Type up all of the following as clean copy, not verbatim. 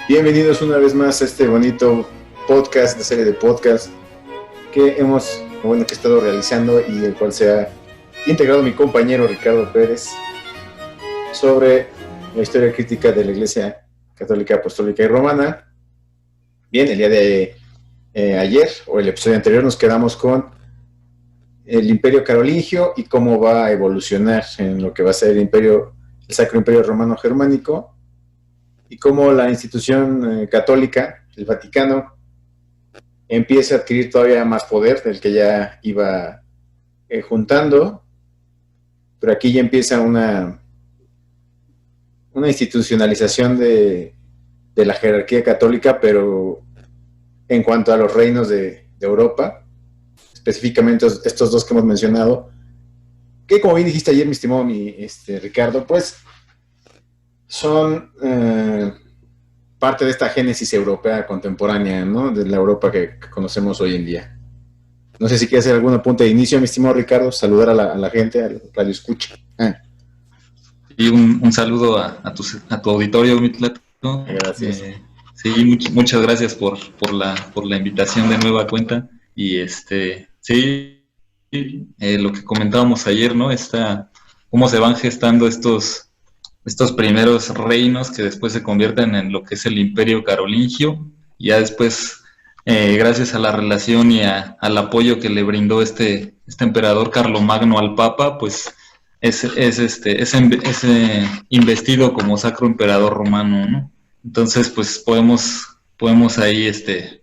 Bienvenidos una vez más a este bonito podcast, de serie de podcast que que he estado realizando y el cual se ha integrado mi compañero Ricardo Pérez sobre la historia crítica de la Iglesia Católica, Apostólica y Romana. Bien, el día de ayer o el episodio anterior nos quedamos con el Imperio Carolingio y cómo va a evolucionar en lo que va a ser el Sacro Imperio Romano Germánico, y cómo la institución católica, el Vaticano, empieza a adquirir todavía más poder del que ya iba juntando, pero aquí ya empieza una institucionalización de la jerarquía católica, pero en cuanto a los reinos de Europa, específicamente estos dos que hemos mencionado, que como bien dijiste ayer, mi estimado Ricardo, pues son parte de esta génesis europea contemporánea, ¿no? De la Europa que conocemos hoy en día. No sé si quieres hacer algún apunte de inicio, mi estimado Ricardo, saludar a la gente, al radio escucha. Y un saludo a tu auditorio, Mitlato. Gracias. Sí, muchas gracias por la invitación de nueva cuenta. Y sí, lo que comentábamos ayer, ¿no? Cómo se van gestando estos primeros reinos que después se convierten en lo que es el Imperio Carolingio. Y ya después, gracias a la relación y al apoyo que le brindó este emperador Carlomagno al Papa, pues es investido como Sacro Emperador Romano, ¿no? Entonces, pues podemos ahí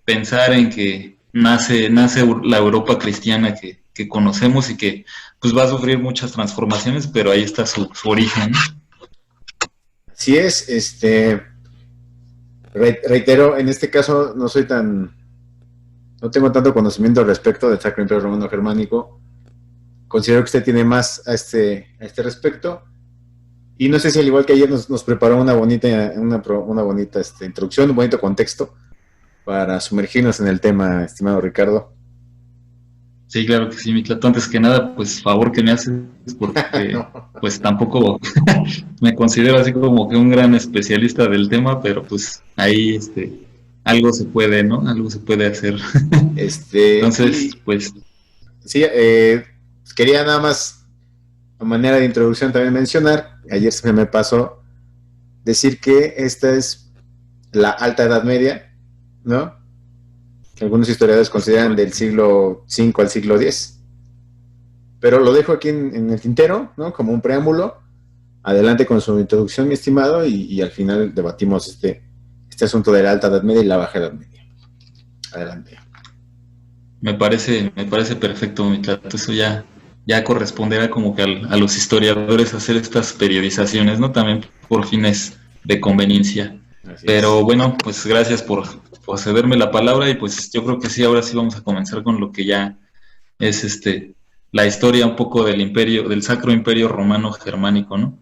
pensar en que nace la Europa cristiana que conocemos y que pues va a sufrir muchas transformaciones, pero ahí está su origen, ¿no? Así es, reitero, en este caso no tengo tanto conocimiento al respecto del Sacro Imperio Romano Germánico. Considero que usted tiene más a este respecto, y no sé si al igual que ayer nos preparó una bonita introducción, un bonito contexto para sumergirnos en el tema, estimado Ricardo. Sí, claro que sí, Mitlato. Antes que nada, pues favor que me haces, porque no. Pues tampoco me considero así como que un gran especialista del tema, pero pues ahí algo se puede, ¿no? Algo se puede hacer. Entonces, pues sí, quería nada más, a manera de introducción, también mencionar, ayer se me pasó decir que esta es la Alta Edad Media, ¿no? Que algunos historiadores consideran del siglo V al siglo X. Pero lo dejo aquí en el tintero, ¿no? Como un preámbulo. Adelante con su introducción, mi estimado, y al final debatimos este asunto de la Alta Edad Media y la Baja Edad Media. Adelante. Me parece perfecto, Mitlato. Eso ya corresponderá como que a los historiadores hacer estas periodizaciones, ¿no? También por fines de conveniencia. Pero bueno, pues gracias por cederme la palabra, y pues yo creo que sí, ahora sí vamos a comenzar con lo que ya es la historia un poco del Sacro Imperio Romano Germánico, ¿no?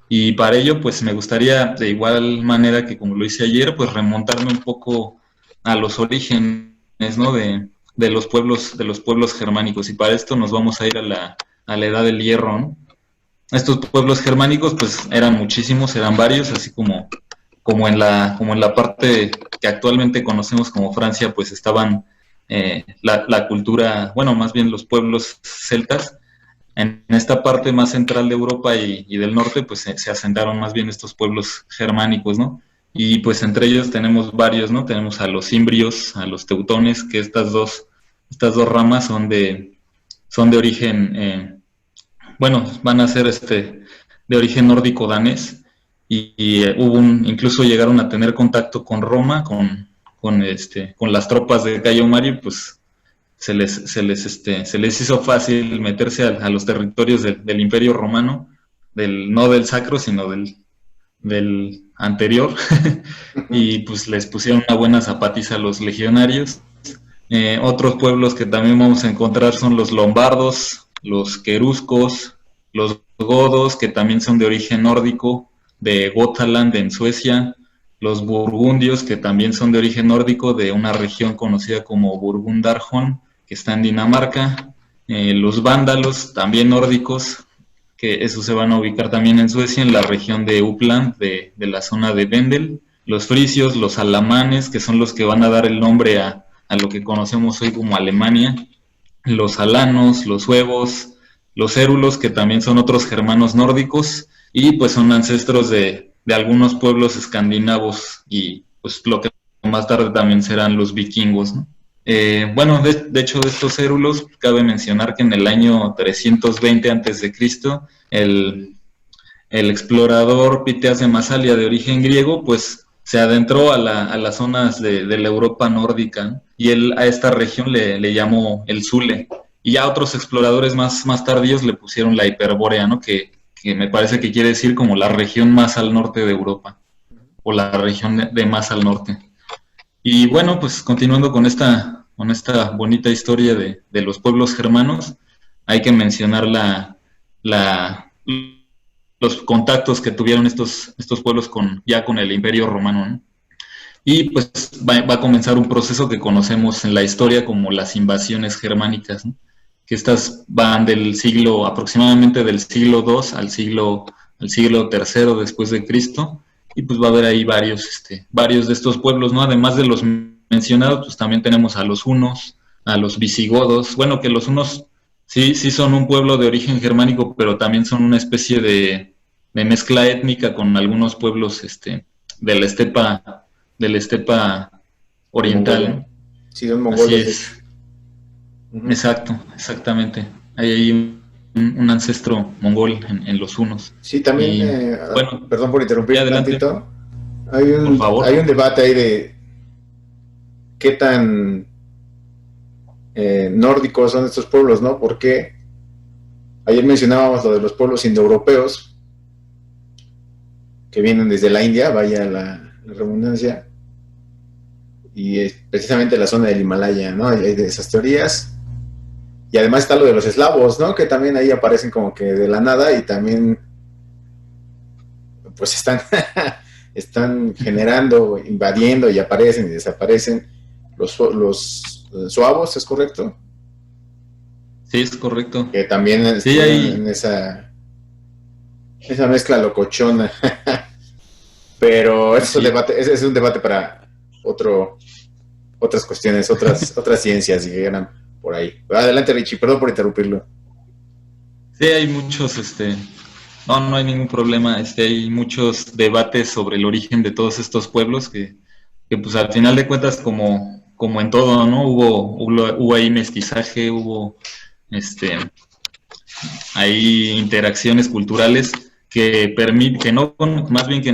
Y para ello, pues me gustaría, de igual manera que como lo hice ayer, pues remontarme un poco a los orígenes, ¿no? de los pueblos germánicos, y para esto nos vamos a ir a la Edad del Hierro, ¿no? Estos pueblos germánicos pues eran muchísimos, eran varios, así como en la parte que actualmente conocemos como Francia, pues estaban la cultura, bueno, más bien los pueblos celtas. En esta parte más central de Europa y del norte, pues se asentaron más bien estos pueblos germánicos, ¿no? Y pues entre ellos tenemos varios, ¿no? Tenemos a los imbrios, a los teutones, que estas dos ramas son de origen, bueno, van a ser de origen nórdico danés, y incluso llegaron a tener contacto con Roma, con las tropas de Cayo Mario, pues se les hizo fácil meterse a los territorios del Imperio Romano, no del Sacro, sino del anterior, y pues les pusieron una buena zapatiza a los legionarios. Otros pueblos que también vamos a encontrar son los lombardos, los queruscos, los godos, que también son de origen nórdico, de Götaland en Suecia, los burgundios, que también son de origen nórdico, de una región conocida como Burgundarhorn, que está en Dinamarca, los vándalos, también nórdicos, que esos se van a ubicar también en Suecia, en la región de Uppland, de la zona de Vendel, los frisios, los alamanes, que son los que van a dar el nombre a lo que conocemos hoy como Alemania, los alanos, los suevos, los érulos, que también son otros germanos nórdicos, y pues son ancestros de algunos pueblos escandinavos, y pues lo que más tarde también serán los vikingos, ¿no? Bueno, de hecho, de estos érulos, cabe mencionar que en el año 320 a.C., el explorador Piteas de Masalia, de origen griego, pues se adentró a las zonas de la Europa nórdica, ¿no? Y él a esta región le llamó el Sule. Y ya otros exploradores más tardíos le pusieron la Hiperbórea, ¿no? Que me parece que quiere decir como la región más al norte de Europa, o la región de más al norte. Y bueno, pues continuando con esta bonita historia de los pueblos germanos, hay que mencionar los contactos que tuvieron estos pueblos ya con el Imperio Romano, ¿no? Y pues va a comenzar un proceso que conocemos en la historia como las invasiones germánicas, ¿no? Que estas van aproximadamente del siglo II al siglo III después de Cristo, y pues va a haber ahí varios de estos pueblos, ¿no? Además de los mencionados, pues también tenemos a los hunos, a los visigodos. Bueno, que los hunos sí son un pueblo de origen germánico, pero también son una especie de mezcla étnica con algunos pueblos de la estepa oriental, ¿no? Sí, son mongoles. Así es. Exacto, exactamente. Hay ahí un ancestro mongol en los hunos. Sí, también, bueno, perdón por interrumpir un tantito. Por favor. Hay un debate ahí de qué tan nórdicos son estos pueblos, ¿no? Porque ayer mencionábamos lo de los pueblos indoeuropeos que vienen desde la India, vaya la redundancia, y es precisamente la zona del Himalaya, ¿no? Hay de esas teorías. Y además está lo de los eslavos, ¿no? Que también ahí aparecen como que de la nada y también pues están generando, invadiendo y aparecen y desaparecen. Los suavos, ¿es correcto? Sí, es correcto. Que también sí, en esa mezcla locochona. Pero ese es un debate para otras cuestiones, otras ciencias, si llegan por ahí. Adelante, Richie, perdón por interrumpirlo. Sí, hay muchos, no hay ningún problema, hay muchos debates sobre el origen de todos estos pueblos que pues al final de cuentas, como en todo, ¿no? Hubo ahí mestizaje, hubo hay interacciones culturales que no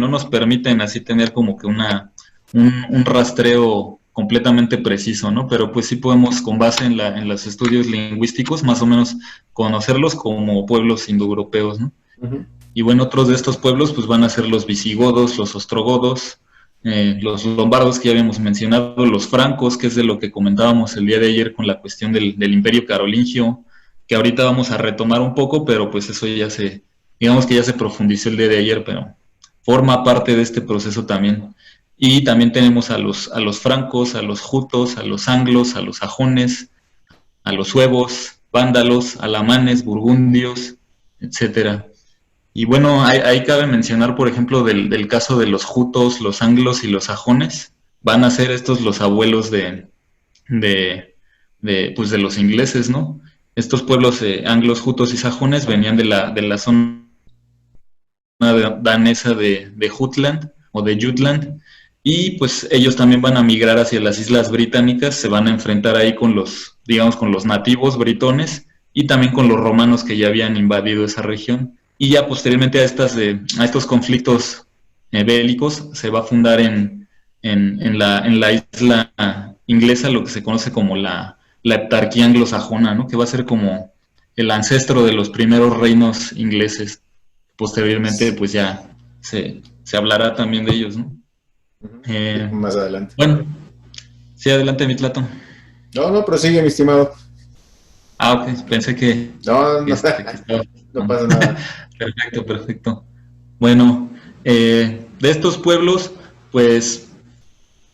nos permiten así tener como que un rastreo completamente preciso, ¿no? Pero pues sí podemos, con base en los estudios lingüísticos, más o menos conocerlos como pueblos indoeuropeos, ¿no? Uh-huh. Y bueno, otros de estos pueblos pues van a ser los visigodos, los ostrogodos, los lombardos que ya habíamos mencionado, los francos, que es de lo que comentábamos el día de ayer con la cuestión del Imperio Carolingio, que ahorita vamos a retomar un poco, pero pues eso digamos que ya se profundizó el día de ayer, pero forma parte de este proceso también. Y también tenemos a los francos, a los jutos, a los anglos, a los sajones, a los suevos, vándalos, alamanes, burgundios, etcétera. Y bueno, ahí cabe mencionar, por ejemplo, del caso de los jutos, los anglos y los sajones. Van a ser estos los abuelos de los ingleses, ¿no? Estos pueblos anglos, jutos y sajones venían de la zona danesa de Jutland o de Jutland, y pues ellos también van a migrar hacia las islas británicas, se van a enfrentar ahí con los nativos britones y también con los romanos que ya habían invadido esa región. Y ya posteriormente a estos conflictos bélicos se va a fundar en la isla inglesa lo que se conoce como la heptarquía anglosajona, ¿no? Que va a ser como el ancestro de los primeros reinos ingleses. Posteriormente pues ya se hablará también de ellos, ¿no? Más adelante. Bueno, sí, adelante, Mitlato. No, prosigue, mi estimado. Ok, pensé que... No pasa nada. Perfecto. Bueno, de estos pueblos, pues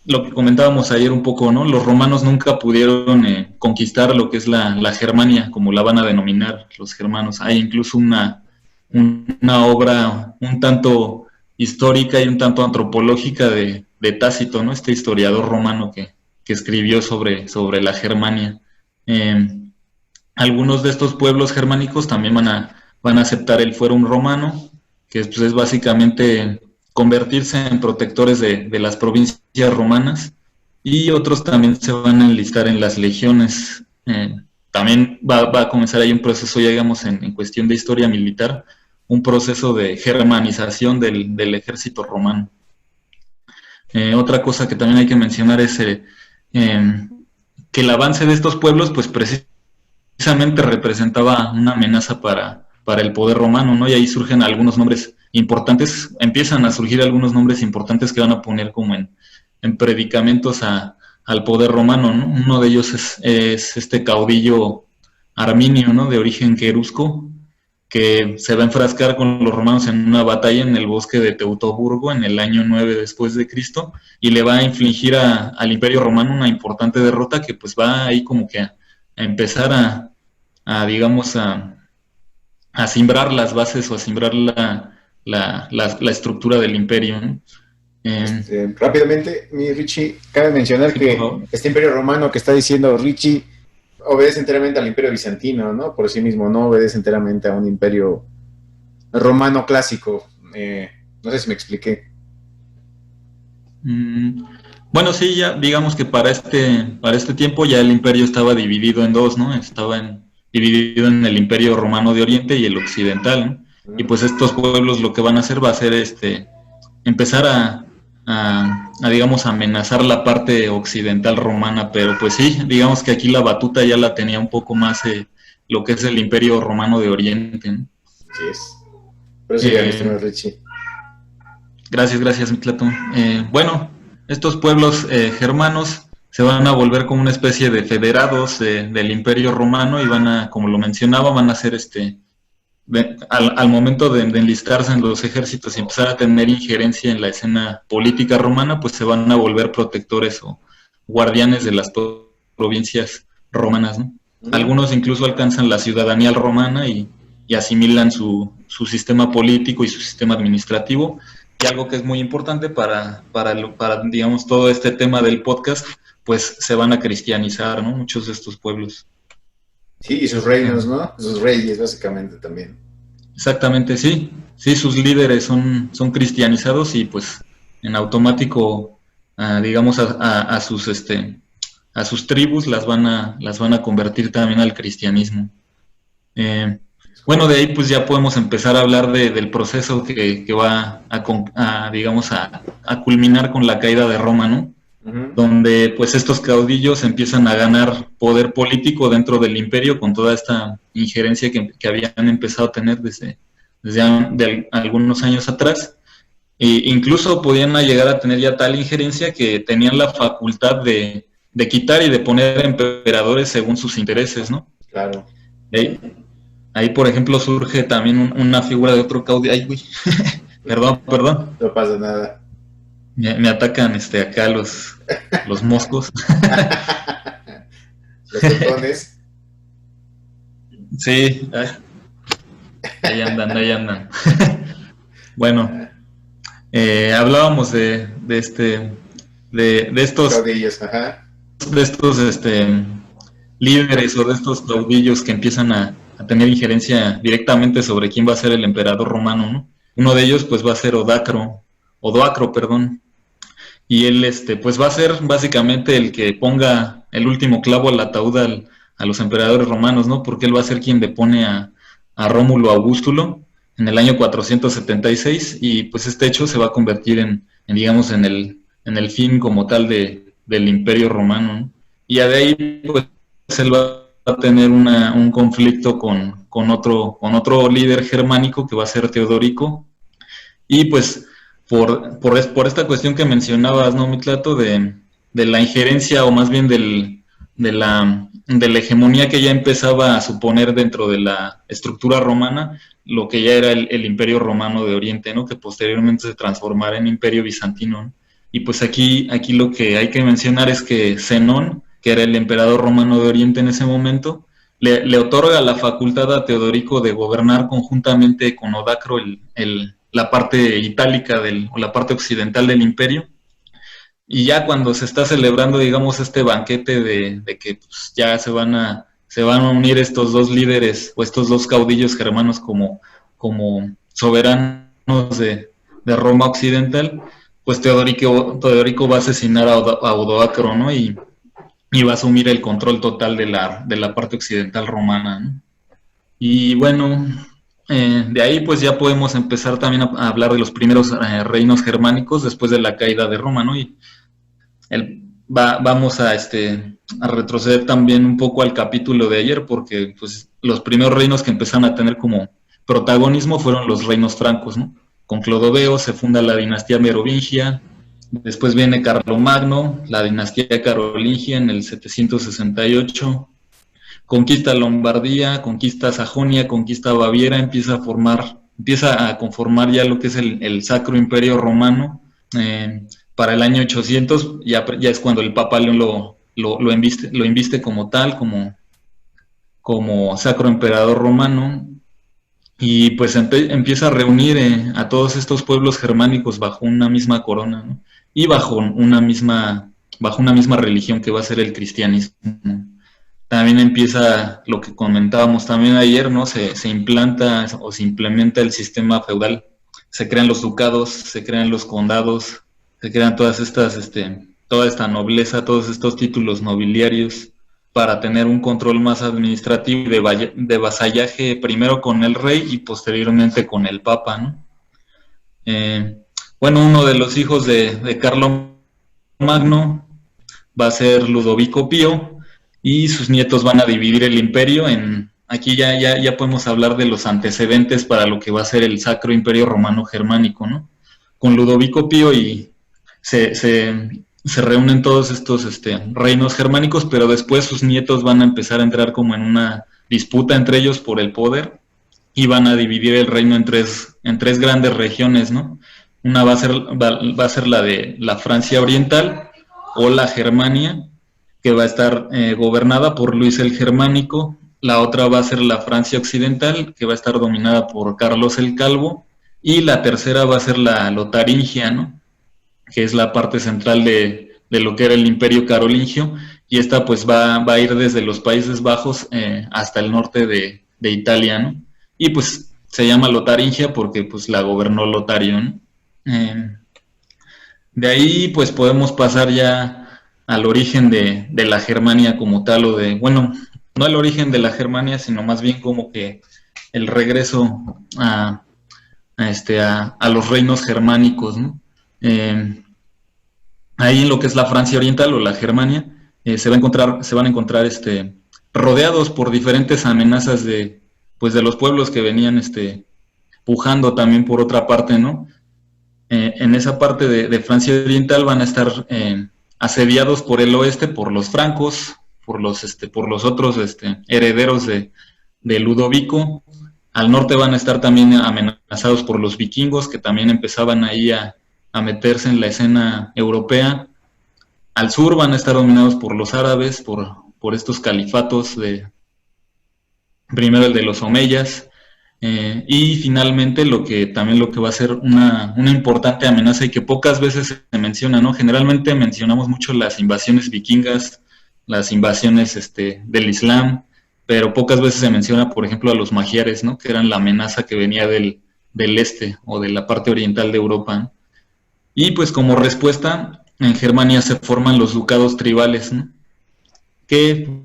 lo que comentábamos ayer un poco, ¿no? Los romanos nunca pudieron conquistar lo que es la Germania, como la van a denominar los germanos. Hay incluso una obra un tanto histórica y un tanto antropológica de de Tácito, ¿no? Este historiador romano que escribió sobre la Germania. Algunos de estos pueblos germánicos también van a aceptar el fuerum romano, que pues, es básicamente convertirse en protectores de las provincias romanas, y otros también se van a enlistar en las legiones. También va a comenzar ahí un proceso, ya digamos, en cuestión de historia militar, un proceso de germanización del ejército romano. Otra cosa que también hay que mencionar es que el avance de estos pueblos, pues precisamente representaba una amenaza para el poder romano, ¿no? Y ahí surgen algunos nombres importantes, empiezan a surgir algunos nombres importantes que van a poner como en predicamentos al poder romano, ¿no? Uno de ellos es este caudillo arminio, ¿no? De origen querusco, que se va a enfrascar con los romanos en una batalla en el bosque de Teutoburgo en el año 9 después de Cristo, y le va a infligir al Imperio Romano una importante derrota que pues va ahí como que a empezar digamos, a simbrar las bases o a simbrar la estructura del imperio, ¿no? Rápidamente, mi Richie, cabe mencionar Sí, que este imperio romano que está diciendo Richie obedece enteramente al imperio bizantino, ¿no? Por sí mismo, no obedece enteramente a un imperio romano clásico. No sé si me expliqué. Bueno, sí, ya digamos que para este tiempo ya el imperio estaba dividido en dos, ¿no? Dividido en el imperio romano de Oriente y el occidental, ¿no? Y pues estos pueblos lo que van a hacer va a ser empezar a digamos, amenazar la parte occidental romana, pero pues sí, digamos que aquí la batuta ya la tenía un poco más lo que es el Imperio Romano de Oriente, ¿no? Así es. Pero sí, mi Richie. Gracias, Mitlato. Bueno, estos pueblos germanos se van a volver como una especie de federados del Imperio Romano y como lo mencionaba, van a ser al momento de enlistarse en los ejércitos y empezar a tener injerencia en la escena política romana, pues se van a volver protectores o guardianes de las provincias romanas, ¿no? Algunos incluso alcanzan la ciudadanía romana y asimilan su sistema político y su sistema administrativo. Y algo que es muy importante para digamos, todo este tema del podcast, pues se van a cristianizar, ¿no? Muchos de estos pueblos. Sí, y sus reinos, ¿no? Sus reyes, básicamente, también. Exactamente, sí. Sí, sus líderes son cristianizados y pues en automático, digamos, a sus tribus las van a convertir también al cristianismo. Bueno, de ahí pues ya podemos empezar a hablar del proceso que va digamos, a culminar con la caída de Roma, ¿no? Donde pues estos caudillos empiezan a ganar poder político dentro del imperio con toda esta injerencia que habían empezado a tener desde algunos años atrás. E incluso podían llegar a tener ya tal injerencia que tenían la facultad de quitar y de poner emperadores según sus intereses, ¿no? Claro. Ahí por ejemplo surge también una figura de otro caudillo. Ay, güey. Perdón. No pasa nada. Me atacan acá los moscos. Los botones. Sí, ahí andan. Bueno, hablábamos de estos caudillos, ajá. De estos líderes o de estos caudillos que empiezan a tener injerencia directamente sobre quién va a ser el emperador romano, ¿no? Uno de ellos pues va a ser Odoacro, perdón. Y él pues va a ser básicamente el que ponga el último clavo al ataúd a los emperadores romanos, ¿no? Porque él va a ser quien depone a Rómulo Augustulo en el año 476 y pues este hecho se va a convertir digamos, en el fin como tal del Imperio Romano, ¿no? Y de ahí pues él va a tener un conflicto con otro líder germánico que va a ser Teodorico, y pues por esta cuestión que mencionabas, ¿no, Mitlato? De la injerencia, o más bien de la hegemonía que ya empezaba a suponer dentro de la estructura romana lo que ya era el Imperio Romano de Oriente, ¿no? Que posteriormente se transformará en Imperio Bizantino, ¿no? Y pues aquí lo que hay que mencionar es que Zenón, que era el emperador romano de Oriente en ese momento, le otorga la facultad a Teodorico de gobernar conjuntamente con Odoacro la parte itálica o la parte occidental del imperio, Y ya cuando se está celebrando, digamos, este banquete de que pues, ya se van a unir estos dos líderes o estos dos caudillos germanos como soberanos de Roma Occidental, pues Teodorico va a asesinar a Odoacro, ¿no? Y va a asumir el control total de la parte occidental romana, ¿no? Y bueno, de ahí pues ya podemos empezar también a hablar de los primeros reinos germánicos después de la caída de Roma, ¿no? Y vamos a retroceder también un poco al capítulo de ayer, porque pues, los primeros reinos que empezaron a tener como protagonismo fueron los reinos francos, ¿no? Con Clodoveo se funda la dinastía merovingia, después viene Carlomagno, la dinastía carolingia en el 768, conquista Lombardía, conquista Sajonia, conquista Baviera, empieza a conformar ya lo que es el Sacro Imperio Romano. Para el año 800 ya es cuando el Papa León lo inviste como tal, como Sacro Emperador Romano, y pues empieza a reunir a todos estos pueblos germánicos bajo una misma corona, ¿no? Y bajo una misma religión que va a ser el cristianismo. También empieza lo que comentábamos también ayer, ¿no? Se implanta o se implementa el sistema feudal. Se crean los ducados, se crean los condados, se crean todas estas, toda esta nobleza, todos estos títulos nobiliarios para tener un control más administrativo y de vasallaje primero con el rey y posteriormente con el papa, ¿no? Bueno, uno de los hijos de Carlomagno va a ser Ludovico Pío, y sus nietos van a dividir el imperio aquí ya podemos hablar de los antecedentes para lo que va a ser el Sacro Imperio Romano Germánico, ¿no? Con Ludovico Pío y se reúnen todos estos reinos germánicos, pero después sus nietos van a empezar a entrar como en una disputa entre ellos por el poder y van a dividir el reino en tres grandes regiones, ¿no? Una va a ser la de la Francia Oriental o la Germania, que va a estar gobernada por Luis el Germánico. La otra va a ser la Francia Occidental, que va a estar dominada por Carlos el Calvo, y la tercera va a ser la Lotaringia, ¿no? Que es la parte central de lo que era el Imperio Carolingio, y esta pues va a ir desde los Países Bajos hasta el norte de Italia, ¿no? Y pues se llama Lotaringia porque pues la gobernó Lotario, ¿no? De ahí pues podemos pasar ya al origen de la Germania como tal, bueno, no el origen de la Germania, sino más bien como que el regreso a los reinos germánicos, ¿no? Ahí en lo que es la Francia Oriental o la Germania, se van a encontrar rodeados por diferentes amenazas de los pueblos que venían pujando también por otra parte, ¿no? En esa parte de Francia Oriental van a estar asediados por el oeste, por los francos, por los otros herederos de Ludovico. Al norte van a estar también amenazados por los vikingos, que también empezaban ahí a meterse en la escena europea. Al sur van a estar dominados por los árabes, por estos califatos primero el de los omeyas, y finalmente lo que va a ser una importante amenaza y que pocas veces se menciona, ¿no? Generalmente mencionamos mucho las invasiones vikingas, las invasiones del Islam, pero pocas veces se menciona, por ejemplo, a los magiares, ¿no? Que eran la amenaza que venía del este o de la parte oriental de Europa, ¿no? Y pues como respuesta, en Germania se forman los ducados tribales, ¿no? Que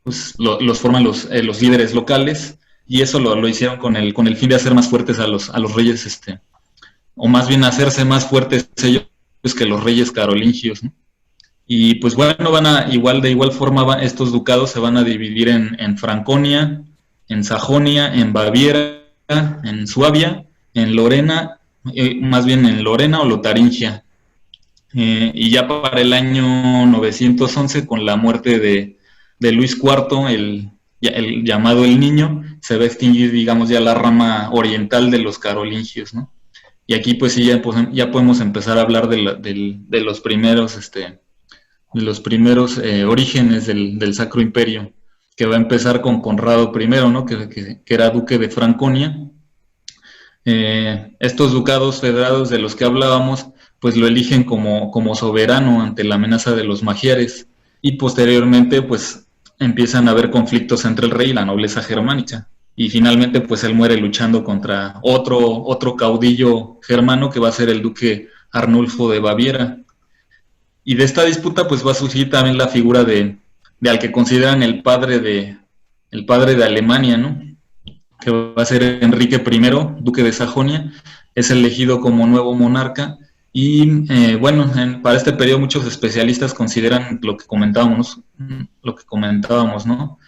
pues, los forman los líderes locales, y eso lo hicieron con el fin de hacer más fuertes a los reyes, o más bien hacerse más fuertes ellos que los reyes carolingios, ¿no? Y pues bueno, de igual forma estos ducados se van a dividir en Franconia, en Sajonia, en Baviera, en Suabia, en Lorena, más bien en Lorena o Lotaringia. Y ya para el año 911, con la muerte de Luis IV, el llamado el Niño, se va a extinguir, digamos, ya la rama oriental de los carolingios, ¿no? Y aquí pues sí ya podemos empezar a hablar de los primeros orígenes del Sacro Imperio, que va a empezar con Conrado I, ¿no? que era duque de Franconia. Estos ducados federados de los que hablábamos pues lo eligen como soberano ante la amenaza de los magiares, y posteriormente pues empiezan a haber conflictos entre el rey y la nobleza germánica, y finalmente pues él muere luchando contra otro caudillo germano que va a ser el duque Arnulfo de Baviera. Y de esta disputa pues va a surgir también la figura de al que consideran el padre de Alemania, ¿no? Que va a ser Enrique I, duque de Sajonia. Es elegido como nuevo monarca. Y bueno, para este periodo muchos especialistas consideran lo que comentábamos, ¿no?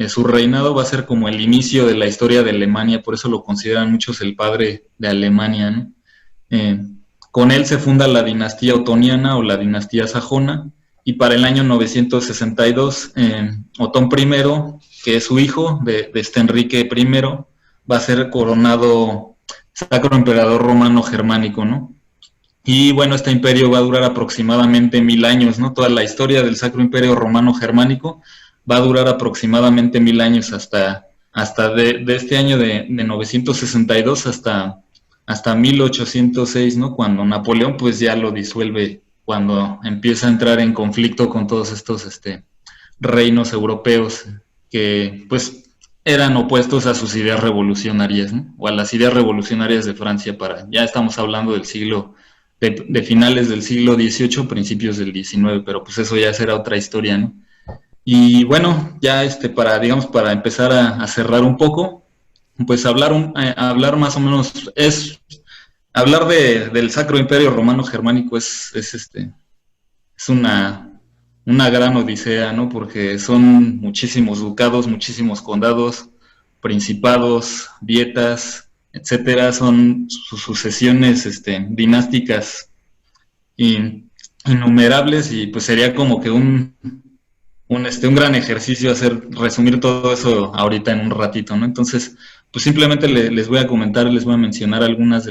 Su reinado va a ser como el inicio de la historia de Alemania, por eso lo consideran muchos el padre de Alemania, ¿no? Con él se funda la dinastía otoniana o la dinastía sajona, y para el año 962, Otón I, que es su hijo de este Enrique I, va a ser coronado sacro emperador romano germánico, ¿no? Y bueno, este imperio va a durar aproximadamente 1000 años, ¿no? Toda la historia del Sacro Imperio Romano Germánico va a durar aproximadamente 1000 años hasta de este año de 962 hasta 1806, ¿no? Cuando Napoleón pues ya lo disuelve, cuando empieza a entrar en conflicto con todos estos reinos europeos que pues eran opuestos a sus ideas revolucionarias, ¿no? O a las ideas revolucionarias de Francia ya estamos hablando del siglo de finales del siglo XVIII, principios del XIX, pero pues eso ya será otra historia, ¿no? Y bueno, ya para empezar a cerrar un poco, pues hablar más o menos, hablar del Sacro Imperio Romano Germánico es una gran odisea, ¿no? Porque son muchísimos ducados, muchísimos condados, principados, dietas, etcétera. Son sus sucesiones dinásticas innumerables, y pues sería como que un gran ejercicio resumir todo eso ahorita en un ratito, ¿no? Entonces, pues simplemente les voy a mencionar algunas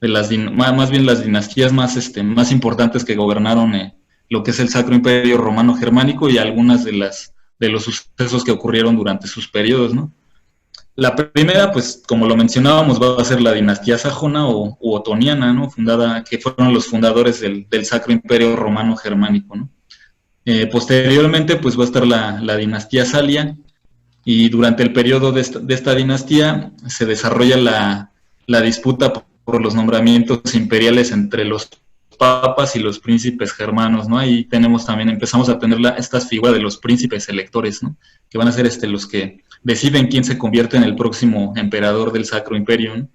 más bien las dinastías más importantes que gobernaron lo que es el Sacro Imperio Romano Germánico, y algunas de los sucesos que ocurrieron durante sus periodos, ¿no? La primera, pues como lo mencionábamos, va a ser la dinastía sajona u otoniana, ¿no? Que fueron los fundadores del Sacro Imperio Romano Germánico, ¿no? Posteriormente, pues va a estar la dinastía Salia, y durante el periodo de esta dinastía se desarrolla la disputa por los nombramientos imperiales entre los papas y los príncipes germanos, ¿no? Ahí empezamos a tener estas figuras de los príncipes electores, ¿no? Que van a ser los que deciden quién se convierte en el próximo emperador del Sacro Imperio, ¿no?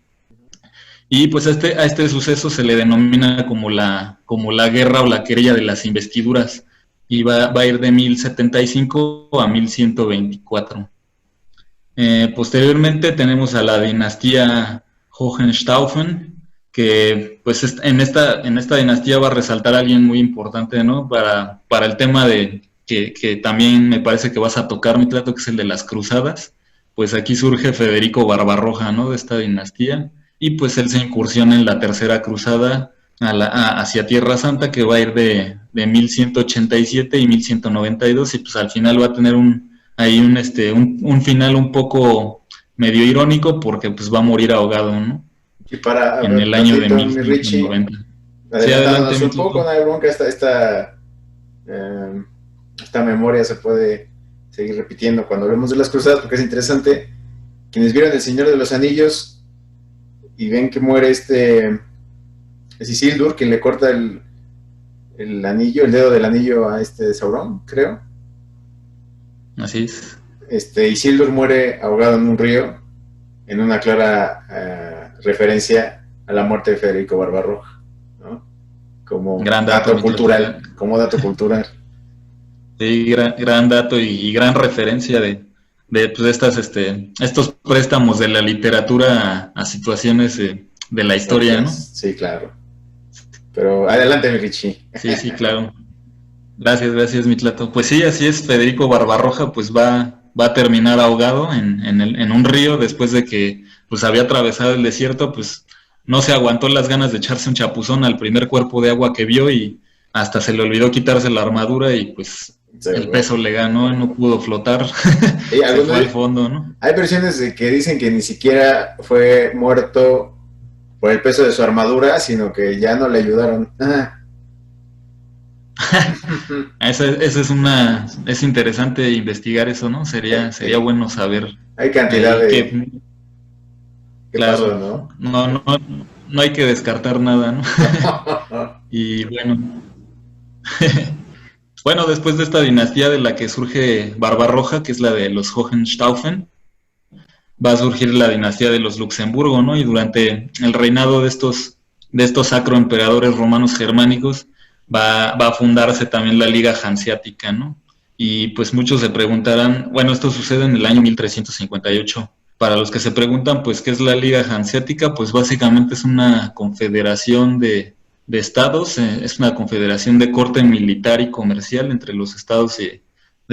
Y pues a este suceso se le denomina como la guerra o la querella de las investiduras, y va a ir de 1075 a 1124. Posteriormente tenemos a la dinastía Hohenstaufen, que pues en esta dinastía va a resaltar a alguien muy importante, ¿no? Para el tema que también me parece que vas a tocar, mi trato, que es el de las cruzadas. Pues aquí surge Federico Barbarroja, ¿no? De esta dinastía, y pues él se incursiona en la tercera cruzada hacia Tierra Santa, que va a ir de 1187 y 1192, y pues al final va a tener un final un poco medio irónico, porque pues va a morir ahogado, ¿no? Y para en el año de 1190. Sí, adelante, un poco, no hay bronca, esta memoria se puede seguir repitiendo cuando hablemos de las cruzadas, porque es interesante. Quienes vieron El Señor de los Anillos y ven que muere es Isildur, quien le corta el dedo del anillo a Sauron, creo. Así es. Isildur muere ahogado en un río, en una clara referencia a la muerte de Federico Barbarroja, ¿no? Como dato cultural. Sí, gran dato y gran referencia de pues estos préstamos de la literatura a situaciones de la historia, ¿no? Sí, claro. Pero adelante, mi Richie. Sí, claro. Gracias, Mitlato. Pues sí, así es. Federico Barbarroja pues va a terminar ahogado en un río, después de que pues había atravesado el desierto. Pues no se aguantó las ganas de echarse un chapuzón al primer cuerpo de agua que vio, y hasta se le olvidó quitarse la armadura, y pues el peso le ganó y no pudo flotar. Se fue al fondo, ¿no? Hay versiones de que dicen que ni siquiera fue muerto por el peso de su armadura, sino que ya no le ayudaron. Es interesante investigar eso, ¿no? Sería bueno saber Hay cantidad de... ¿Qué claro, pasó, no? no hay que descartar nada, ¿no? Y bueno, bueno, después de esta dinastía de la que surge Barbarroja, que es la de los Hohenstaufen, va a surgir la dinastía de los Luxemburgo, ¿no? Y durante el reinado de estos sacroemperadores romanos germánicos va a fundarse también la Liga Hanseática, ¿no? Y pues muchos se preguntarán, bueno, esto sucede en el año 1358. Para los que se preguntan, pues, ¿qué es la Liga Hanseática? Pues básicamente es una confederación de estados, es una confederación de corte militar y comercial entre los estados de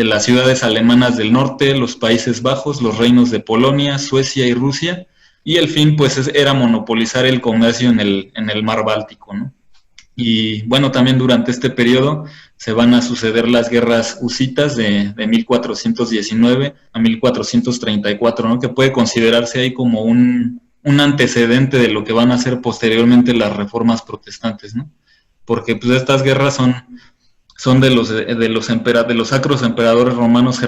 las ciudades alemanas del norte, los Países Bajos, los reinos de Polonia, Suecia y Rusia, y el fin pues era monopolizar el comercio en el mar Báltico, ¿no? Y bueno, también durante este periodo se van a suceder las guerras husitas de 1419 a 1434, ¿no? Que puede considerarse ahí como un antecedente de lo que van a ser posteriormente las reformas protestantes, ¿no? Porque pues estas guerras son de los sacros emperadores romanos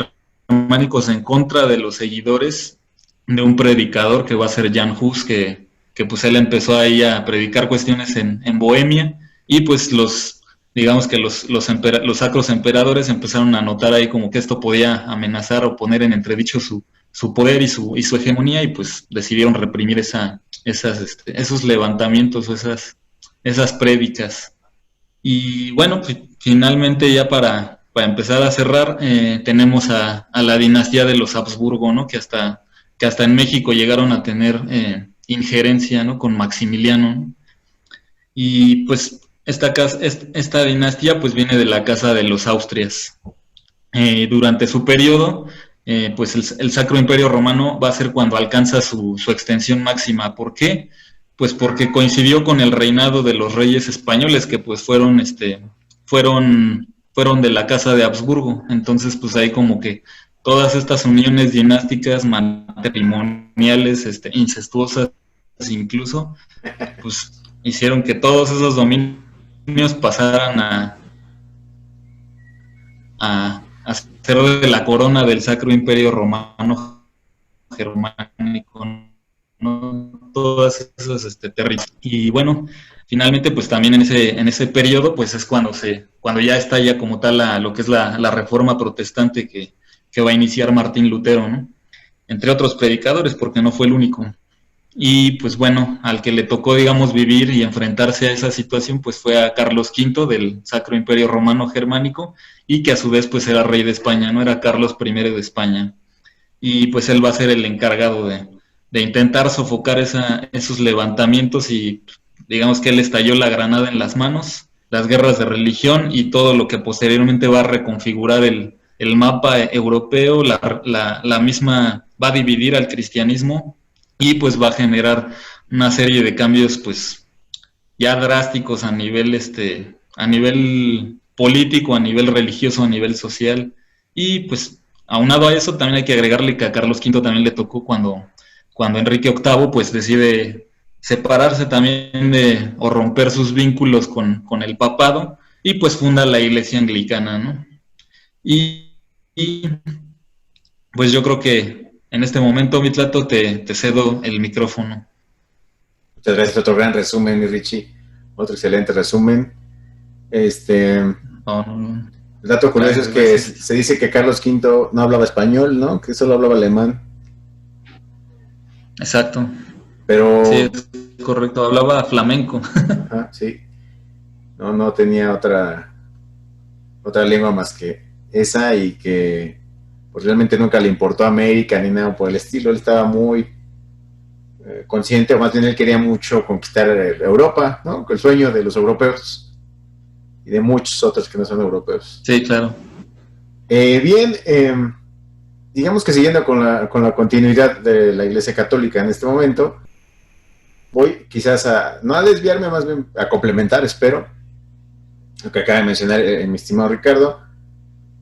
germánicos en contra de los seguidores de un predicador que va a ser Jan Hus, que pues él empezó ahí a predicar cuestiones en Bohemia, y pues digamos que los sacros emperadores empezaron a notar ahí como que esto podía amenazar o poner en entredicho su poder y su hegemonía, y pues decidieron reprimir esos levantamientos o esas prédicas. Y bueno, pues, finalmente ya para empezar a cerrar, tenemos a la dinastía de los Habsburgo, ¿no? Que hasta en México llegaron a tener injerencia, ¿no? Con Maximiliano, ¿no? Y pues esta dinastía pues viene de la casa de los Austrias. Durante su periodo, pues el Sacro Imperio Romano va a ser cuando alcanza su extensión máxima. ¿Por qué? Pues porque coincidió con el reinado de los reyes españoles, que pues fueron de la casa de Habsburgo. Entonces pues ahí como que todas estas uniones dinásticas, matrimoniales, incestuosas incluso, pues hicieron que todos esos dominios pasaran a ser de la corona del Sacro Imperio Romano Germánico, ¿no? Todas esas territorios. Y bueno, finalmente pues también en ese periodo pues es cuando ya estalla como tal lo que es la reforma protestante que va a iniciar Martín Lutero, ¿no? Entre otros predicadores, porque no fue el único. Y pues bueno, al que le tocó, digamos, vivir y enfrentarse a esa situación, pues fue a Carlos V del Sacro Imperio Romano Germánico, y que a su vez pues era rey de España, ¿no? Era Carlos I de España. Y pues él va a ser el encargado de intentar sofocar esos levantamientos, y digamos que él estalló la granada en las manos, las guerras de religión y todo lo que posteriormente va a reconfigurar el mapa europeo, la misma va a dividir al cristianismo, y pues va a generar una serie de cambios pues ya drásticos a nivel político, a nivel religioso, a nivel social. Y pues aunado a eso también hay que agregarle que a Carlos V también le tocó cuando Enrique VIII pues decide separarse también o romper sus vínculos con el papado, y pues funda la iglesia anglicana, ¿no? Y pues yo creo que en este momento, Mitlato, te cedo el micrófono. Muchas gracias, otro gran resumen, mi Richie. Otro excelente resumen. No. El dato curioso es que se dice que Carlos V no hablaba español, ¿no? Que solo hablaba alemán. Exacto. Pero... Sí, es correcto, hablaba flamenco. Ajá, sí. No tenía otra lengua más que esa, y que pues realmente nunca le importó a América ni nada por el estilo. Él estaba muy consciente, o más bien él quería mucho conquistar Europa, ¿no? El sueño de los europeos y de muchos otros que no son europeos. Sí, claro. Bien, digamos que siguiendo con la continuidad de la Iglesia Católica en este momento, voy quizás no a desviarme, más bien a complementar, espero, lo que acaba de mencionar mi estimado Ricardo.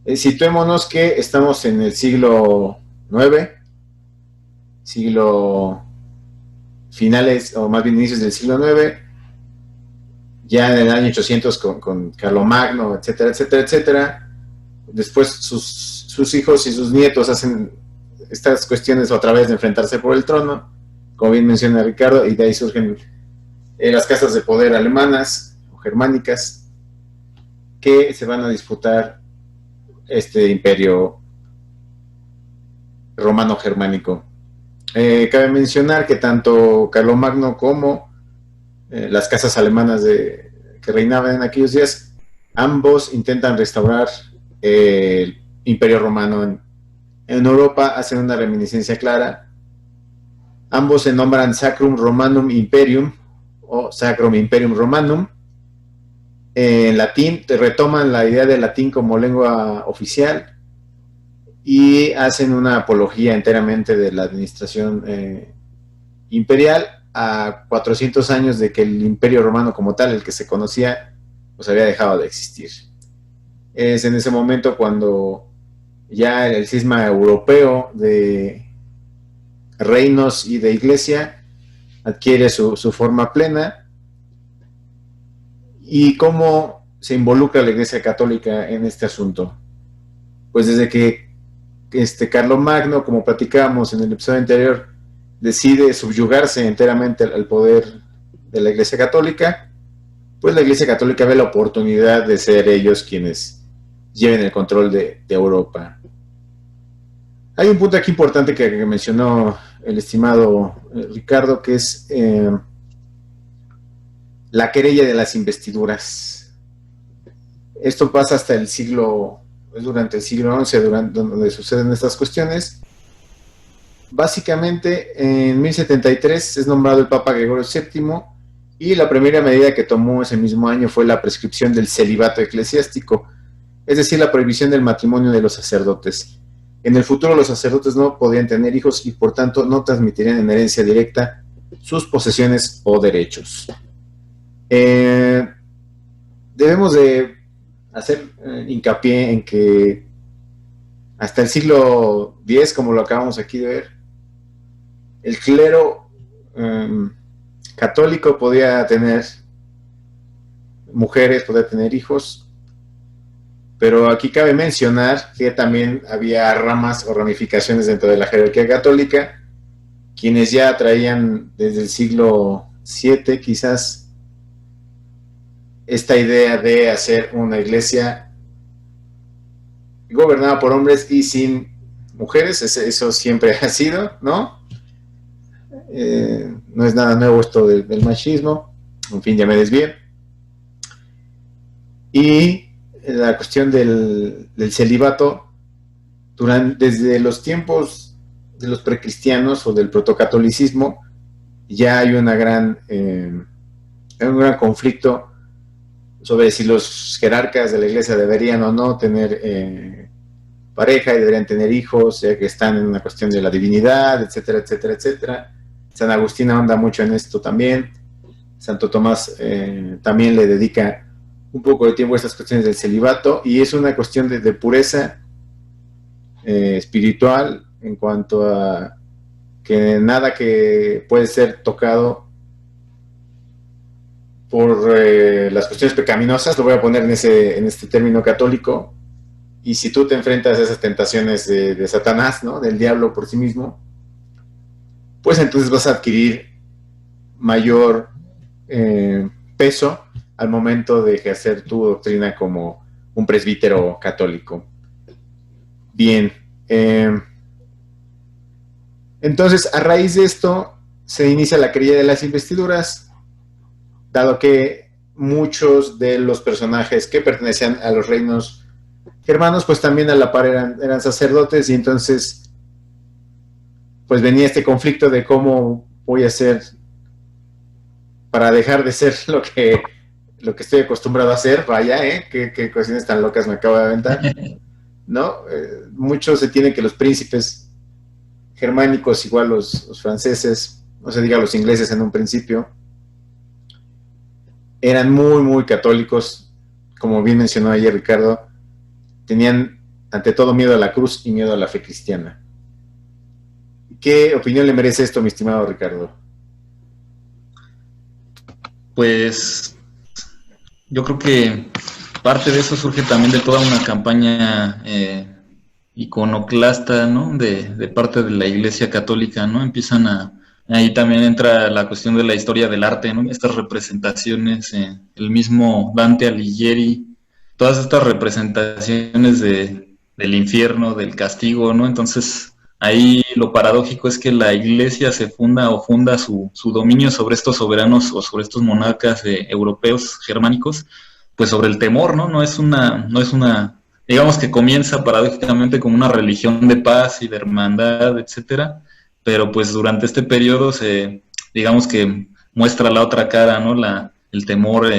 Situémonos que estamos en el siglo IX, finales, o más bien inicios del siglo IX, ya en el año 800 con Carlomagno, etcétera, etcétera, etcétera. Después sus hijos y sus nietos hacen estas cuestiones otra vez de enfrentarse por el trono, como bien menciona Ricardo, y de ahí surgen las casas de poder alemanas o germánicas que se van a disputar este imperio romano-germánico. Cabe mencionar que tanto Carlomagno como las casas alemanas que reinaban en aquellos días, ambos intentan restaurar el imperio romano en Europa, hacen una reminiscencia clara. Ambos se nombran Sacrum Romanum Imperium o Sacrum Imperium Romanum. En latín retoman la idea del latín como lengua oficial y hacen una apología enteramente de la administración imperial a 400 años de que el imperio romano como tal, el que se conocía, pues había dejado de existir. Es en ese momento cuando ya el cisma europeo de reinos y de iglesia adquiere su forma plena. ¿Y cómo se involucra la Iglesia Católica en este asunto? Pues desde que Carlomagno, como platicábamos en el episodio anterior, decide subyugarse enteramente al poder de la Iglesia Católica, pues la Iglesia Católica ve la oportunidad de ser ellos quienes lleven el control de Europa. Hay un punto aquí importante que mencionó el estimado Ricardo, que es la querella de las investiduras. Esto pasa hasta el siglo, durante el siglo XI, donde suceden estas cuestiones. Básicamente, en 1073 es nombrado el Papa Gregorio VII y la primera medida que tomó ese mismo año fue la prescripción del celibato eclesiástico, es decir, la prohibición del matrimonio de los sacerdotes. En el futuro los sacerdotes no podían tener hijos y por tanto no transmitirían en herencia directa sus posesiones o derechos. Debemos de hacer hincapié en que hasta el siglo X, como lo acabamos aquí de ver, el clero católico podía tener mujeres, podía tener hijos, pero aquí cabe mencionar que también había ramas o ramificaciones dentro de la jerarquía católica, quienes ya traían desde el siglo VII quizás esta idea de hacer una iglesia gobernada por hombres y sin mujeres. Eso siempre ha sido, ¿no? No es nada nuevo esto del machismo, en fin, ya me desvié. Y la cuestión del celibato, desde los tiempos de los precristianos o del protocatolicismo, ya hay un gran conflicto sobre si los jerarcas de la iglesia deberían o no tener pareja y deberían tener hijos, ya que están en una cuestión de la divinidad, etcétera, etcétera, etcétera. San Agustín anda mucho en esto también. Santo Tomás también le dedica un poco de tiempo a estas cuestiones del celibato, y es una cuestión de pureza espiritual, en cuanto a que nada que puede ser tocado por las cuestiones pecaminosas, lo voy a poner en este término católico, y si tú te enfrentas a esas tentaciones de Satanás, ¿no?, del diablo por sí mismo, pues entonces vas a adquirir mayor peso al momento de ejercer tu doctrina como un presbítero católico. Bien, entonces a raíz de esto se inicia la querella de las investiduras, dado que muchos de los personajes que pertenecían a los reinos germanos, pues también a la par eran sacerdotes, y entonces pues venía este conflicto de cómo voy a hacer para dejar de ser lo que estoy acostumbrado a hacer. Vaya, qué cuestiones tan locas me acabo de aventar, ¿no? Muchos se tienen que los príncipes germánicos, igual los franceses, no se diga los ingleses en un principio, eran muy, muy católicos, como bien mencionó ayer Ricardo. Tenían ante todo miedo a la cruz y miedo a la fe cristiana. ¿Qué opinión le merece esto, mi estimado Ricardo? Pues yo creo que parte de eso surge también de toda una campaña iconoclasta, ¿no? De parte de la Iglesia Católica, ¿no? Ahí también entra la cuestión de la historia del arte, ¿no? Estas representaciones, el mismo Dante Alighieri, todas estas representaciones del infierno, del castigo, ¿no? Entonces, ahí lo paradójico es que la Iglesia se funda su dominio sobre estos soberanos o sobre estos monarcas europeos, germánicos, pues sobre el temor, ¿no? No es una digamos que comienza paradójicamente como una religión de paz y de hermandad, etcétera, pero pues durante este periodo digamos que muestra la otra cara, ¿no? El temor,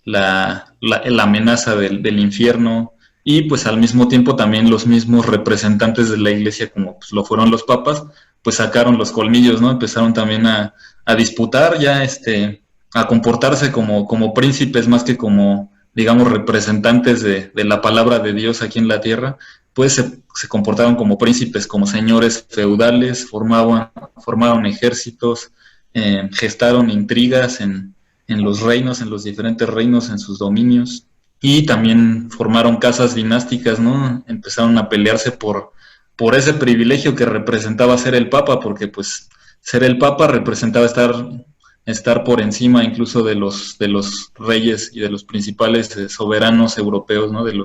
la amenaza del infierno, y pues al mismo tiempo también los mismos representantes de la iglesia, como pues lo fueron los papas, pues sacaron los colmillos, ¿no? Empezaron también a disputar ya, a comportarse como príncipes más que como, digamos, representantes de la palabra de Dios aquí en la tierra. Pues se comportaron como príncipes, como señores feudales, formaron ejércitos, gestaron intrigas en los reinos, en los diferentes reinos, en sus dominios, y también formaron casas dinásticas, ¿no? Empezaron a pelearse por ese privilegio que representaba ser el Papa, porque pues ser el Papa representaba estar por encima incluso de los reyes y de los principales soberanos europeos, ¿no? De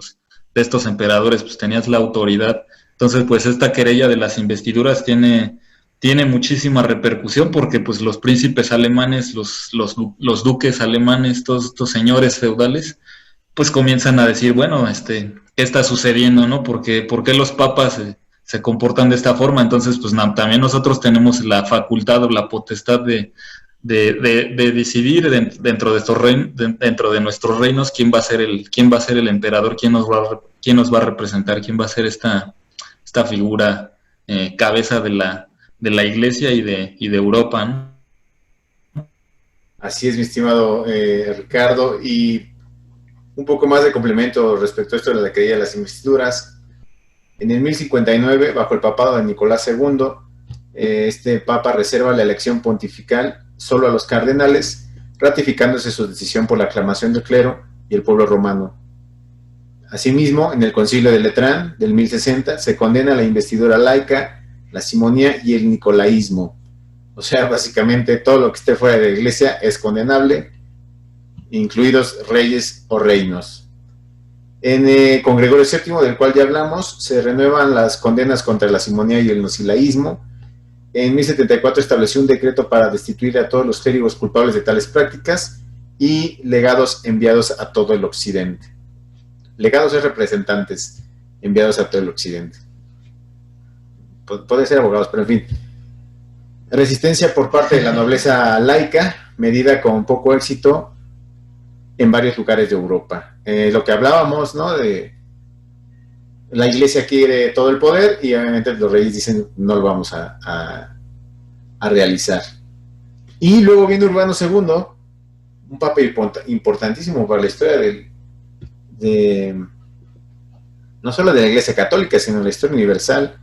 estos emperadores, pues tenías la autoridad. Entonces, pues esta querella de las investiduras tiene muchísima repercusión, porque pues los príncipes alemanes, los duques alemanes, todos estos señores feudales, pues comienzan a decir, bueno, ¿qué está sucediendo, no? ¿Por qué los papas se comportan de esta forma? Entonces, pues también nosotros tenemos la facultad o la potestad de decidir dentro de nuestros reinos quién va a ser el emperador, quién nos va a representar, quién va a ser esta figura, cabeza de la iglesia y de Europa, ¿no? Así es, mi estimado Ricardo, y un poco más de complemento respecto a esto de la querella de las investiduras. En el 1059, bajo el papado de Nicolás II, este papa reserva la elección pontifical solo a los cardenales, ratificándose su decisión por la aclamación del clero y el pueblo romano. Asimismo, en el Concilio de Letrán del 1060 se condena la investidura laica, la simonía y el nicolaísmo. O sea, básicamente todo lo que esté fuera de la iglesia es condenable, incluidos reyes o reinos. Con Gregorio VII, del cual ya hablamos, se renuevan las condenas contra la simonía y el nocilaísmo. En 1074 estableció un decreto para destituir a todos los clérigos culpables de tales prácticas y legados enviados a todo el occidente. Legados es representantes enviados a todo el occidente. Puede ser abogados, pero en fin. Resistencia por parte de la nobleza laica, medida con poco éxito en varios lugares de Europa. Lo que hablábamos, ¿no? De la iglesia quiere todo el poder y obviamente los reyes dicen no lo vamos a realizar. Y luego viene Urbano II, un papa importantísimo para la historia no solo de la iglesia católica, sino de la historia universal,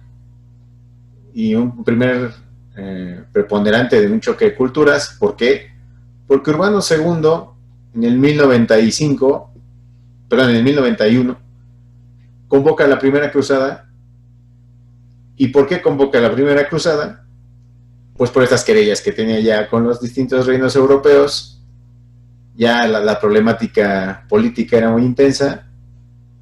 y un primer preponderante de un choque de culturas. ¿Por qué? Porque Urbano II en el 1091 convoca la primera cruzada. ¿Y por qué convoca la primera cruzada? Pues por estas querellas que tenía ya con los distintos reinos europeos. Ya la problemática política era muy intensa,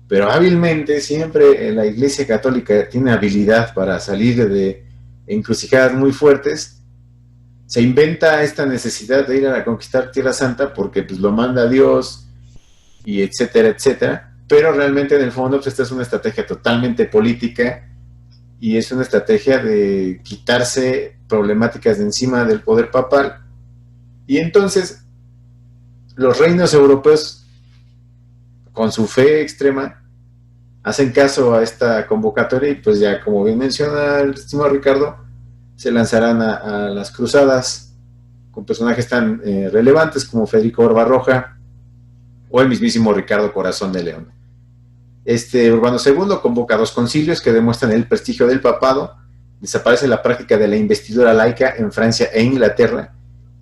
pero hábilmente siempre la Iglesia Católica tiene habilidad para salir de encrucijadas muy fuertes. Se inventa esta necesidad de ir a conquistar Tierra Santa porque pues lo manda Dios, y etcétera, etcétera. Pero realmente en el fondo pues esta es una estrategia totalmente política y es una estrategia de quitarse problemáticas de encima del poder papal. Y entonces los reinos europeos, con su fe extrema, hacen caso a esta convocatoria y pues ya, como bien menciona el estimado Ricardo, se lanzarán a las cruzadas con personajes tan relevantes como Federico Barbarroja o el mismísimo Ricardo Corazón de León. Urbano II convoca 2 concilios que demuestran el prestigio del papado, desaparece la práctica de la investidura laica en Francia e Inglaterra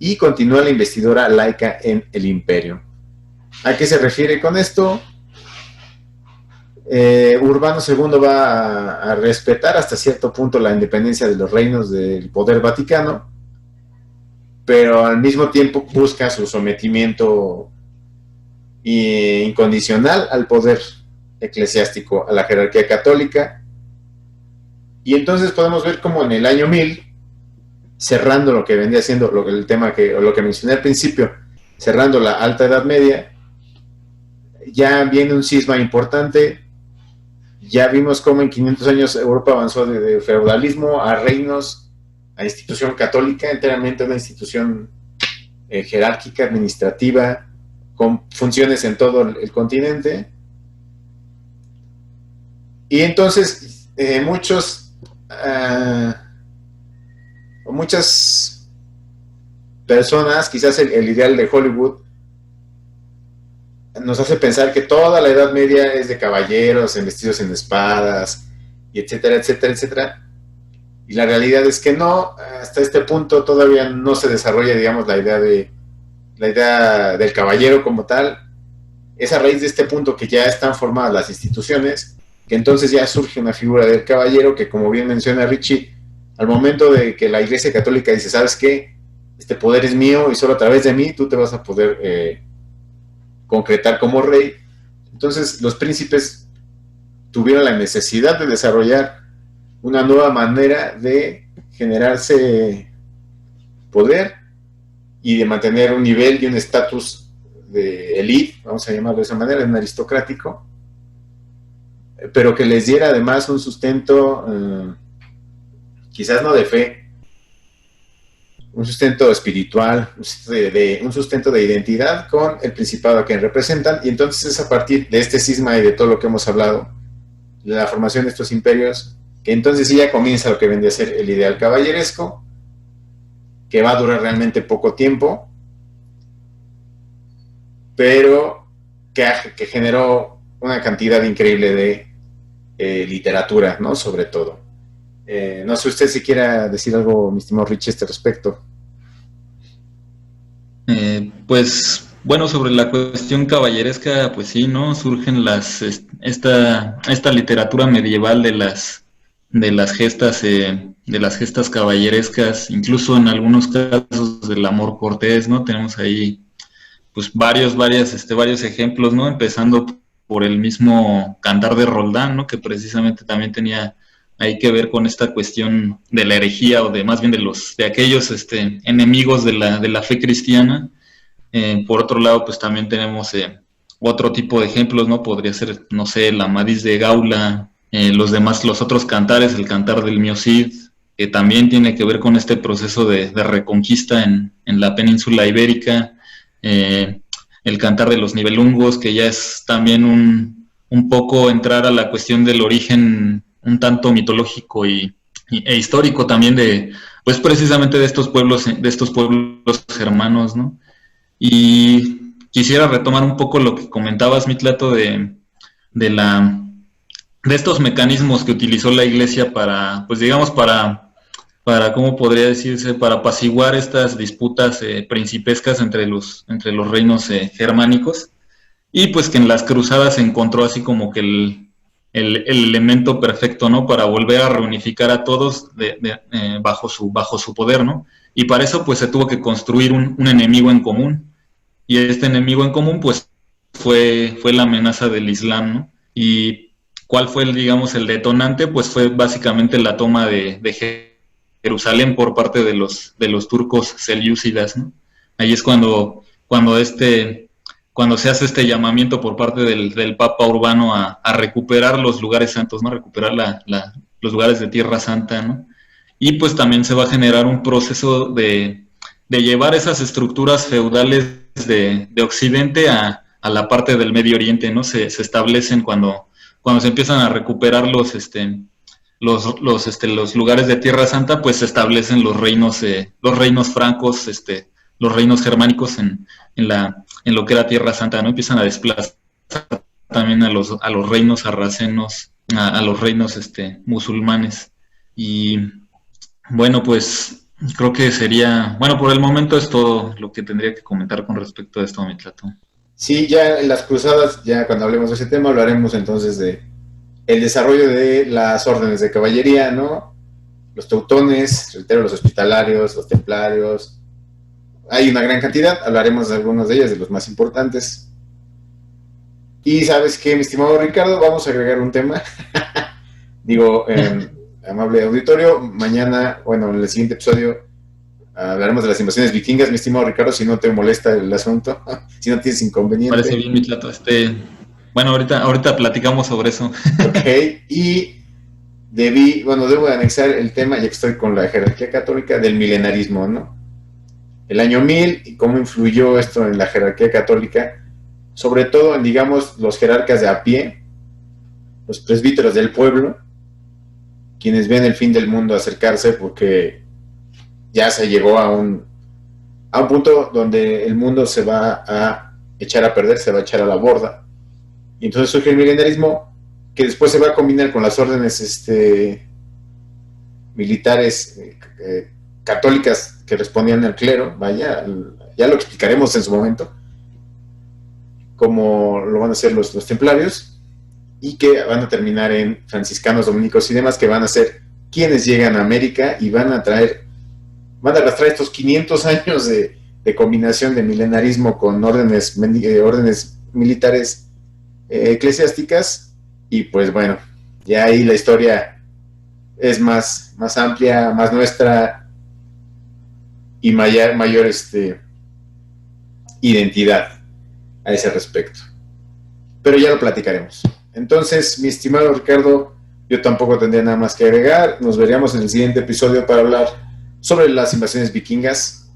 y continúa la investidura laica en el imperio. ¿A qué se refiere con esto? Urbano II va a respetar hasta cierto punto la independencia de los reinos del poder vaticano, pero al mismo tiempo busca su sometimiento incondicional al poder eclesiástico, a la jerarquía católica. Y entonces podemos ver como en el año 1000, cerrando lo que vendría siendo el tema lo que mencioné al principio, cerrando la Alta Edad Media, ya viene un cisma importante. Ya vimos cómo en 500 años Europa avanzó de feudalismo a reinos, a institución católica, enteramente una institución jerárquica, administrativa, con funciones en todo el continente. Y entonces muchas personas, quizás el ideal de Hollywood, nos hace pensar que toda la Edad Media es de caballeros, vestidos en espadas, y etcétera, etcétera, etcétera. Y la realidad es que no, hasta este punto todavía no se desarrolla, digamos, la idea del caballero como tal. Es a raíz de este punto que ya están formadas las instituciones, que entonces ya surge una figura del caballero que, como bien menciona Richie, al momento de que la Iglesia Católica dice, ¿sabes qué? Este poder es mío y solo a través de mí tú te vas a poder concretar como rey. Entonces los príncipes tuvieron la necesidad de desarrollar una nueva manera de generarse poder y de mantener un nivel y un estatus de élite, vamos a llamarlo de esa manera, un aristocrático, pero que les diera además un sustento, quizás no de fe, un sustento espiritual, un sustento de identidad con el principado a quien representan. Y entonces es a partir de este cisma y de todo lo que hemos hablado, de la formación de estos imperios, que entonces sí ya comienza lo que vendría a ser el ideal caballeresco, que va a durar realmente poco tiempo, pero que generó una cantidad increíble de literatura, ¿no? Sobre todo. No sé usted si quiera decir algo, mi estimado Rich, a este respecto. Pues bueno, sobre la cuestión caballeresca, pues sí, ¿no? Surgen esta literatura medieval de las gestas caballerescas, incluso en algunos casos del amor cortés, ¿no? Tenemos ahí pues varios ejemplos, ¿no? Empezando por el mismo Cantar de Roldán, ¿no? Que precisamente también tenía hay que ver con esta cuestión de la herejía o de más bien de aquellos enemigos de la fe cristiana. Por otro lado, pues también tenemos otro tipo de ejemplos, ¿no? Podría ser, no sé, la Amadís de Gaula, los otros cantares, el Cantar del Mio Cid, que también tiene que ver con este proceso de reconquista en la península ibérica, el Cantar de los Nibelungos, que ya es también un poco entrar a la cuestión del origen un tanto mitológico e histórico también pues precisamente de estos pueblos germanos, ¿no? Y quisiera retomar un poco lo que comentabas, Mitlato, de estos mecanismos que utilizó la Iglesia para, pues digamos, para ¿cómo podría decirse?, para apaciguar estas disputas principescas entre los reinos germánicos, y pues que en las cruzadas se encontró así como que el elemento perfecto, ¿no?, para volver a reunificar a todos bajo su poder, ¿no? Y para eso pues se tuvo que construir un enemigo en común, y este enemigo en común pues fue la amenaza del Islam, ¿no? Y ¿cuál fue digamos el detonante? Pues fue básicamente la toma de Jerusalén por parte de los turcos selyúcidas, ¿no? Ahí es cuando se hace este llamamiento por parte del Papa Urbano a recuperar los lugares santos, ¿no? Recuperar los lugares de Tierra Santa, ¿no? Y pues también se va a generar un proceso de llevar esas estructuras feudales de Occidente a la parte del Medio Oriente, ¿no? Se establecen cuando se empiezan a recuperar los lugares de Tierra Santa, pues se establecen los reinos francos, los reinos germánicos en lo que era Tierra Santa, ¿no? Empiezan a desplazar también a los reinos sarracenos, a los reinos musulmanes. Y bueno, pues Creo que sería, bueno, por el momento es todo lo que tendría que comentar con respecto a esto, Mitlato. Sí, ya en las cruzadas, ya cuando hablemos de ese tema, hablaremos entonces de el desarrollo de las órdenes de caballería, ¿no? Los teutones, reitero, los hospitalarios, los templarios. Hay una gran cantidad, hablaremos de algunos de ellas, de los más importantes. Y sabes qué, mi estimado Ricardo, vamos a agregar un tema. Digo, amable auditorio, mañana, bueno, en el siguiente episodio hablaremos de las invasiones vikingas, mi estimado Ricardo, si no te molesta el asunto, si no tienes Parece inconveniente. bien, Mitlato. Bueno, ahorita platicamos sobre eso. Ok, y debo anexar el tema, ya que estoy con la jerarquía católica, del milenarismo, ¿no? El año 1000 y cómo influyó esto en la jerarquía católica, sobre todo en, digamos, los jerarcas de a pie, los presbíteros del pueblo, quienes ven el fin del mundo acercarse porque ya se llegó a un punto donde el mundo se va a echar a perder, se va a echar a la borda. Y entonces surge el milenarismo, que después se va a combinar con las órdenes militares católicas que respondían al clero, vaya, ya lo explicaremos en su momento, como lo van a hacer los templarios, y que van a terminar en franciscanos, dominicos y demás, que van a ser quienes llegan a América y van a arrastrar estos 500 años de combinación de milenarismo con órdenes militares eclesiásticas, y pues bueno, ya ahí la historia es más amplia, más nuestra, y mayor identidad a ese respecto. Pero ya lo platicaremos. Entonces, mi estimado Ricardo, yo tampoco tendría nada más que agregar. Nos veríamos en el siguiente episodio para hablar sobre las invasiones vikingas,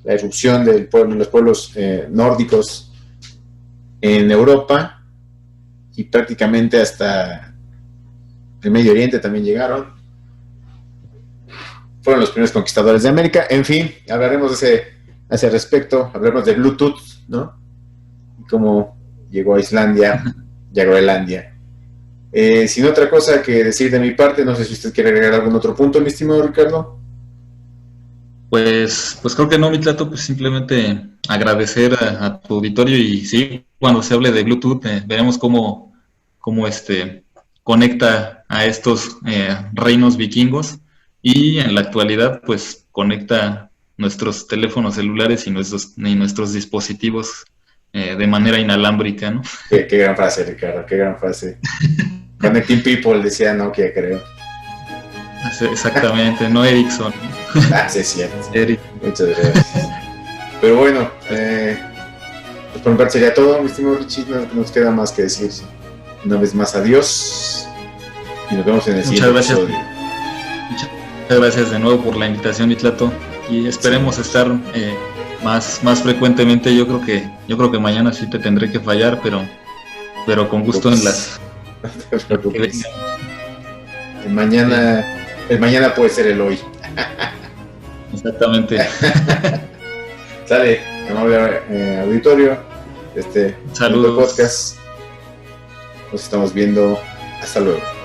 la irrupción de los pueblos nórdicos en Europa, y prácticamente hasta el Medio Oriente también llegaron. Fueron los primeros conquistadores de América. En fin, hablaremos a ese respecto. Hablaremos de Bluetooth, ¿no? Y cómo llegó a Islandia y a Groenlandia. Sin otra cosa que decir de mi parte, no sé si usted quiere agregar algún otro punto, mi estimado Ricardo. Pues creo que no, Mitlato, pues simplemente agradecer a tu auditorio y sí, cuando se hable de Bluetooth, veremos cómo conecta a estos reinos vikingos y en la actualidad pues conecta nuestros teléfonos celulares y nuestros dispositivos de manera inalámbrica, ¿no? Qué gran frase, Ricardo, qué gran frase. Connecting People, decía Nokia, creo. Exactamente, no Ericsson. Sí, es cierto. Muchas gracias. Pero bueno, pues por mi parte sería todo, mi estimado Richie. No nos queda más que decir una vez más adiós y nos vemos en el siguiente episodio. Muchas gracias de nuevo por la invitación, Mitlato, y esperemos estar más frecuentemente. Yo creo que mañana sí te tendré que fallar, pero con gusto en las. No te preocupes. El mañana puede ser el hoy. Exactamente. Sale, amable auditorio. Saludos. Podcast. Nos estamos viendo. Hasta luego.